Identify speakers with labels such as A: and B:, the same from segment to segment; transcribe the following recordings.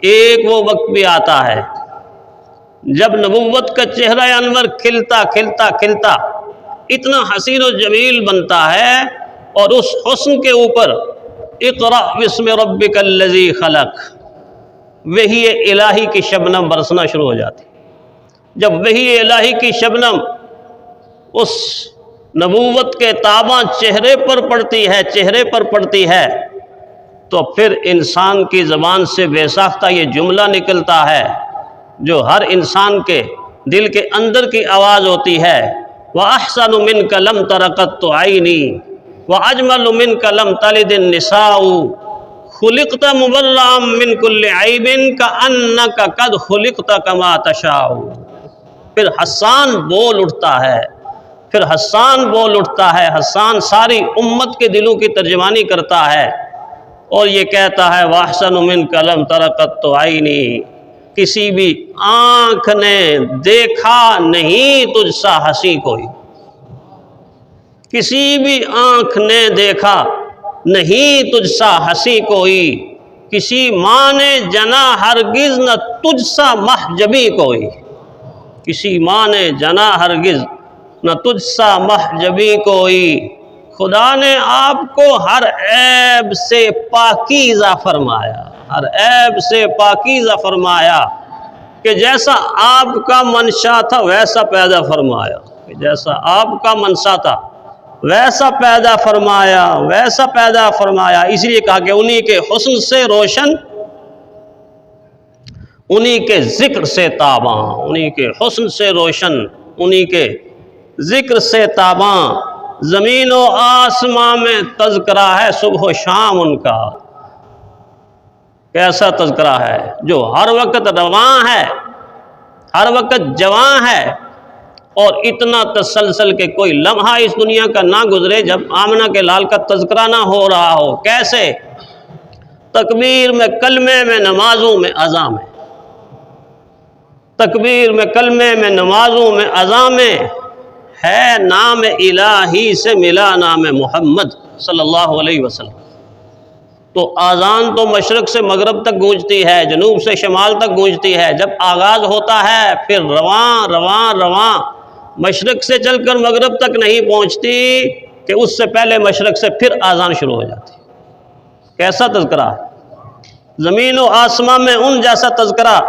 A: ایک وہ وقت بھی آتا ہے جب نبوت کا چہرہ انور کھلتا کھلتا کھلتا اتنا حسین و جمیل بنتا ہے، اور اس حسن کے اوپر اقرأ بسم ربک الذی خلق وحی الہی کی شبنم برسنا شروع ہو جاتی۔ جب وحی الہی کی شبنم اس نبوت کے تاباں چہرے پر پڑتی ہے تو پھر انسان کی زبان سے بے ساختہ یہ جملہ نکلتا ہے جو ہر انسان کے دل کے اندر کی آواز ہوتی ہے، وَأَحْسَنُ مِنْكَ لَمْ تَرَ قَطُّ عَيْنِي وَأَجْمَلُ مِنْكَ لَمْ تَلِدِ النِّسَاءُ خُلِقْتَ مُبَرَّأً مِنْ كُلِّ عَيْبٍ كَأَنَّكَ قَدْ خُلِقْتَ كَمَا تَشَاءُ۔ پھر حسان بول اٹھتا ہے، حسان ساری امت کے دلوں کی ترجمانی کرتا ہے اور یہ کہتا ہے وَأَحْسَنُ مِنْكَ لَمْ تَرَ قَطُّ عَيْنِي، کسی بھی آنکھ نے دیکھا نہیں تجھ سا ہنسی کوئی، کسی بھی آنکھ نے دیکھا نہیں تجھ سا ہنسی کوئی، کسی ماں نے جنا ہرگز نہ تجھ سا محجبی کوئی، کسی ماں نے جنا ہرگز نہ تجھ سا محجبی کوئی۔ خدا نے آپ کو ہر عیب سے پاکیزہ فرمایا، ہر عیب سے پاکیزہ فرمایا کہ جیسا آپ کا منشا تھا ویسا پیدا فرمایا، کہ جیسا آپ کا منشا تھا ویسا پیدا فرمایا، اس لیے کہا کہ انہی کے حسن سے روشن، انہی کے ذکر سے تاباں، انہی کے حسن سے روشن، انہی کے ذکر سے تاباں، زمین و آسماں میں تذکرہ ہے صبح و شام ان کا۔ کیسا تذکرہ ہے جو ہر وقت رواں ہے، ہر وقت جواں ہے، اور اتنا تسلسل کہ کوئی لمحہ اس دنیا کا نہ گزرے جب آمنہ کے لال کا تذکرہ نہ ہو رہا ہو۔ کیسے؟ تکبیر میں، کلمے میں، نمازوں میں، اذان میں، تکبیر میں، کلمے میں، نمازوں میں، اذان میں ہے نام الہی سے ملا نام محمد صلی اللہ علیہ وسلم۔ تو آذان تو مشرق سے مغرب تک گونجتی ہے، جنوب سے شمال تک گونجتی ہے، جب آغاز ہوتا ہے پھر رواں رواں رواں، مشرق سے چل کر مغرب تک نہیں پہنچتی کہ اس سے پہلے مشرق سے پھر آذان شروع ہو جاتی۔ کیسا تذکرہ ہے، زمین و آسمان میں ان جیسا تذکرہ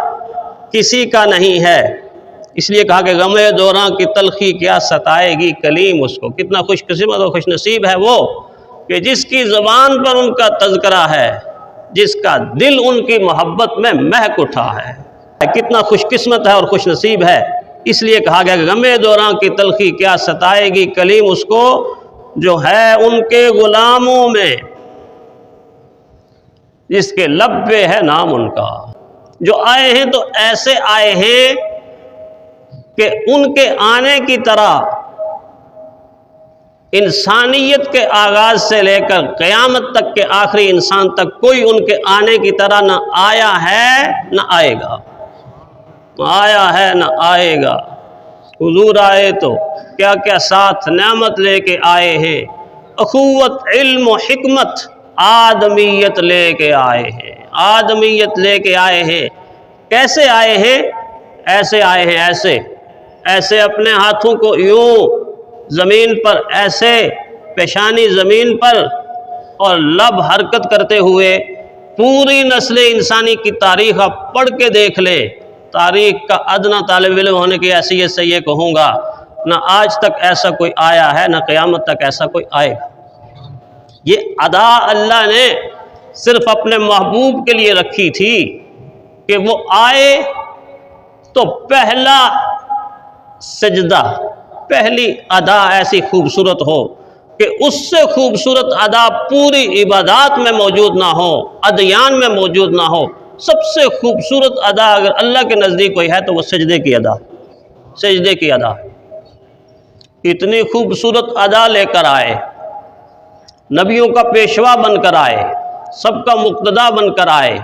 A: کسی کا نہیں ہے۔ اس لیے کہا کہ غم دوراں کی تلخی کیا ستائے گی کلیم اس کو۔ کتنا خوش قسمت اور خوش نصیب ہے وہ کہ جس کی زبان پر ان کا تذکرہ ہے، جس کا دل ان کی محبت میں مہک اٹھا ہے۔ کتنا خوش قسمت ہے اور خوش نصیب ہے۔ اس لیے کہا گیا کہ غم دوراں کی تلخی کیا ستائے گی کلیم اس کو، جو ہے ان کے غلاموں میں جس کے لب پہ ہے نام ان کا۔ جو آئے ہیں تو ایسے آئے ہیں کہ ان کے آنے کی طرح انسانیت کے آغاز سے لے کر قیامت تک کے آخری انسان تک کوئی ان کے آنے کی طرح نہ آیا ہے نہ آئے گا، نہ آیا ہے نہ آئے گا۔ حضور آئے تو کیا کیا ساتھ نعمت لے کے آئے ہیں، اخوت، علم و حکمت، آدمیت لے کے آئے ہیں، آدمیت لے کے آئے ہیں۔ کیسے آئے ہیں؟ ایسے آئے ہیں، ایسے اپنے ہاتھوں کو یوں زمین پر، ایسے پیشانی زمین پر اور لب حرکت کرتے ہوئے پوری نسل انسانی کی تاریخ آپ پڑھ کے دیکھ لیں۔ تاریخ کا ادنا طالب علم ہونے کی حیثیت سے یہ کہوں گا، نہ آج تک ایسا کوئی آیا ہے نہ قیامت تک ایسا کوئی آئے گا۔ یہ ادا اللہ نے صرف اپنے محبوب کے لیے رکھی تھی کہ وہ آئے تو پہلا سجدہ، پہلی ادا ایسی خوبصورت ہو کہ اس سے خوبصورت ادا پوری عبادات میں موجود نہ ہو، ادیان میں موجود نہ ہو۔ سب سے خوبصورت ادا اگر اللہ کے نزدیک کوئی ہے تو وہ سجدے کی ادا، سجدے کی ادا۔ اتنی خوبصورت ادا لے کر آئے، نبیوں کا پیشوا بن کر آئے، سب کا مقتدا بن کر آئے،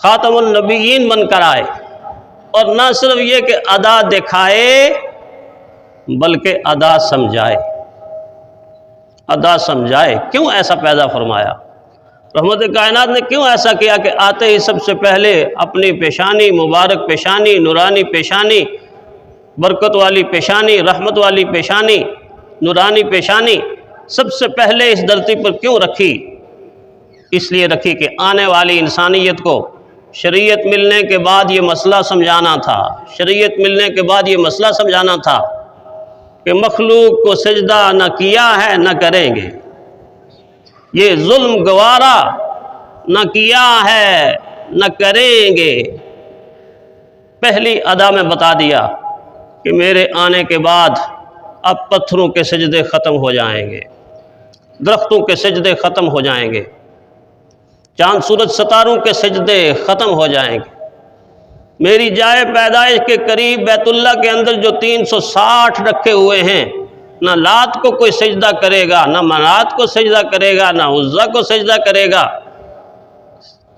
A: خاتم النبیین بن کر آئے، اور نہ صرف یہ کہ ادا دکھائے بلکہ ادا سمجھائے، ادا سمجھائے۔ کیوں ایسا پیدا فرمایا؟ رحمت کائنات نے کیوں ایسا کیا کہ آتے ہی سب سے پہلے اپنی پیشانی، مبارک پیشانی، نورانی پیشانی، برکت والی پیشانی، رحمت والی پیشانی، نورانی پیشانی سب سے پہلے اس دھرتی پر کیوں رکھی؟ اس لیے رکھی کہ آنے والی انسانیت کو شریعت ملنے کے بعد یہ مسئلہ سمجھانا تھا، شریعت ملنے کے بعد یہ مسئلہ سمجھانا تھا کہ مخلوق کو سجدہ نہ کیا ہے نہ کریں گے، یہ ظلم گوارا نہ کیا ہے نہ کریں گے۔ پہلی ادا میں بتا دیا کہ میرے آنے کے بعد اب پتھروں کے سجدے ختم ہو جائیں گے، درختوں کے سجدے ختم ہو جائیں گے، چاند سورج ستاروں کے سجدے ختم ہو جائیں گے۔ میری جائے پیدائش کے قریب بیت اللہ کے اندر جو 360 رکھے ہوئے ہیں، نہ لات کو کوئی سجدہ کرے گا، نہ منات کو سجدہ کرے گا، نہ عزا کو سجدہ کرے گا،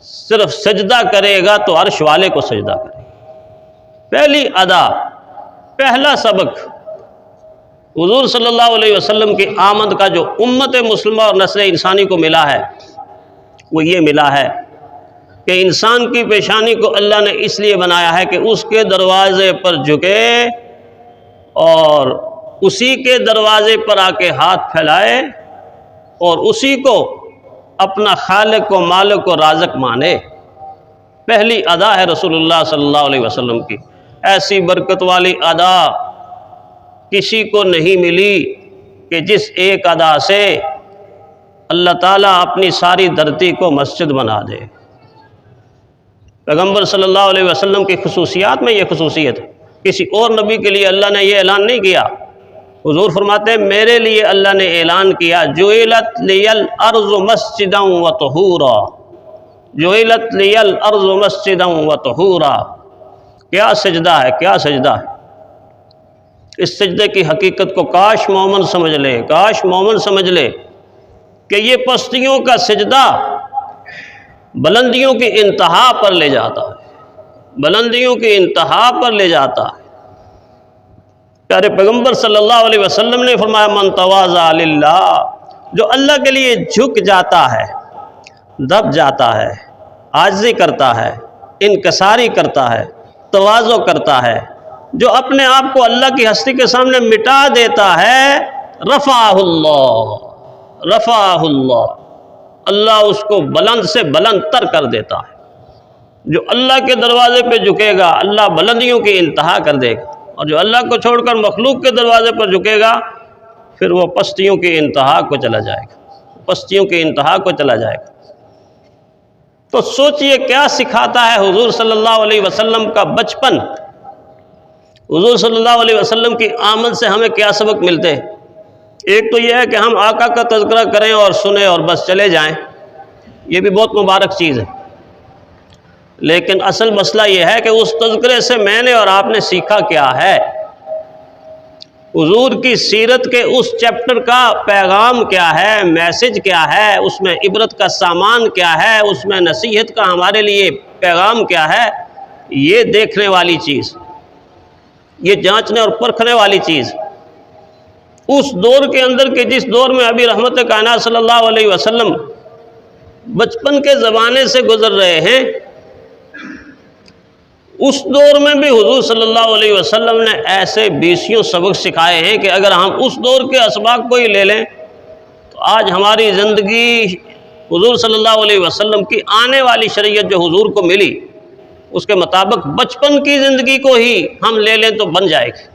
A: صرف سجدہ کرے گا تو عرش والے کو سجدہ کرے گا۔ پہلی ادا، پہلا سبق حضور صلی اللہ علیہ وسلم کی آمد کا جو امت مسلمہ اور نسل انسانی کو ملا ہے وہ یہ ملا ہے کہ انسان کی پیشانی کو اللہ نے اس لیے بنایا ہے کہ اس کے دروازے پر جھکے اور اسی کے دروازے پر آ کے ہاتھ پھیلائے اور اسی کو اپنا خالق و مالک و رازق مانے۔ پہلی ادا ہے رسول اللہ صلی اللہ علیہ وسلم کی۔ ایسی برکت والی ادا کسی کو نہیں ملی کہ جس ایک ادا سے اللہ تعالیٰ اپنی ساری دھرتی کو مسجد بنا دے۔ پیغمبر صلی اللہ علیہ وسلم کی خصوصیات میں یہ خصوصیت ہے، کسی اور نبی کے لیے اللہ نے یہ اعلان نہیں کیا۔ حضور فرماتے ہیں میرے لیے اللہ نے اعلان کیا جعلت لی الارض مسجدا وطہورا، جعلت لی الارض مسجدا وطہورا۔ کیا سجدہ ہے، کیا سجدہ ہے! اس سجدے کی حقیقت کو کاش مومن سمجھ لے، کاش مومن سمجھ لے کہ یہ پستیوں کا سجدہ بلندیوں کی انتہا پر لے جاتا ہے، بلندیوں کی انتہا پر لے جاتا ہے۔ پیارے پیغمبر صلی اللہ علیہ وسلم نے فرمایا من تواضع للہ، جو اللہ کے لیے جھک جاتا ہے، دب جاتا ہے، عاجزی کرتا ہے، انکساری کرتا ہے، تواضع کرتا ہے، جو اپنے آپ کو اللہ کی ہستی کے سامنے مٹا دیتا ہے، رفعہ اللہ، رفعہ اللہ، اللہ اس کو بلند سے بلند تر کر دیتا ہے۔ جو اللہ کے دروازے پہ جھکے گا اللہ بلندیوں کی انتہا کر دے گا، اور جو اللہ کو چھوڑ کر مخلوق کے دروازے پر جھکے گا پھر وہ پستیوں کی انتہا کو چلا جائے گا، پستیوں کی انتہا کو چلا جائے گا۔ تو سوچئے کیا سکھاتا ہے حضور صلی اللہ علیہ وسلم کا بچپن، حضور صلی اللہ علیہ وسلم کی آمد سے ہمیں کیا سبق ملتے ہیں؟ ایک تو یہ ہے کہ ہم آقا کا تذکرہ کریں اور سنیں اور بس چلے جائیں، یہ بھی بہت مبارک چیز ہے، لیکن اصل مسئلہ یہ ہے کہ اس تذکرے سے میں نے اور آپ نے سیکھا کیا ہے، حضور کی سیرت کے اس چیپٹر کا پیغام کیا ہے، میسج کیا ہے، اس میں عبرت کا سامان کیا ہے، اس میں نصیحت کا ہمارے لیے پیغام کیا ہے، یہ دیکھنے والی چیز، یہ جانچنے اور پرکھنے والی چیز۔ اس دور کے اندر کہ جس دور میں ابھی رحمت کائنات صلی اللہ علیہ وسلم بچپن کے زمانے سے گزر رہے ہیں، اس دور میں بھی حضور صلی اللہ علیہ وسلم نے ایسے بیسیوں سبق سکھائے ہیں کہ اگر ہم اس دور کے اسباق کو ہی لے لیں تو آج ہماری زندگی حضور صلی اللہ علیہ وسلم کی آنے والی شریعت جو حضور کو ملی اس کے مطابق بچپن کی زندگی کو ہی ہم لے لیں تو بن جائے گی۔